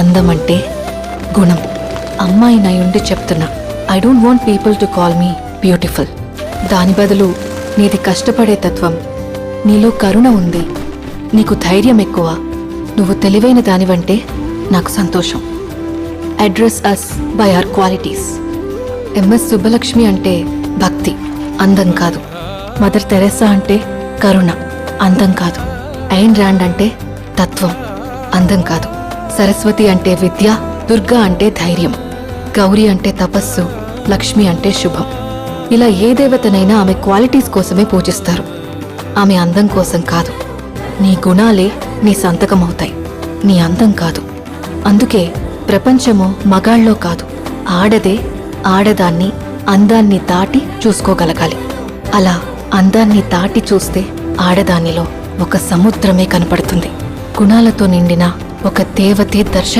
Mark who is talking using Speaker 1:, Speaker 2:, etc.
Speaker 1: అందం అంటే గుణం. అమ్మాయినై ఉండి చెప్తున్నా, I don't want people to call me beautiful. దాని బదులు నీది కష్టపడే తత్వం, నీలో కరుణ ఉంది, నీకు ధైర్యం ఎక్కువ, నువ్వు తెలివైన దానివంటే నాకు సంతోషం. Address us by our qualities. MS Subbalakshmi అంటే భక్తి, అందం కాదు. మదర్ తెరెసా అంటే కరుణ, అందం కాదు. ఐన్ ర్యాండ్ అంటే తత్వం, అందం కాదు. సరస్వతి అంటే విద్య, దుర్గా అంటే ధైర్యం, గౌరీ అంటే తపస్సు, లక్ష్మి అంటే శుభం. ఇలా ఏ దేవతనైనా ఆమె క్వాలిటీస్ కోసమే పూజిస్తారు, ఆమె అందం కోసం కాదు. నీ గుణాలే నీ సంతకమవుతాయి, నీ అందం కాదు. అందుకే ప్రపంచము మగాళ్ళలో కాదు, ఆడదే ఆడదాన్ని అందాన్ని దాటి చూసుకోగలగాలి. అలా అందాన్ని దాటి చూస్తే ఆడదానిలో ఒక సముద్రమే కనపడుతుంది. గుణాలతో నిండిన ఒక దేవతే దర్శనం.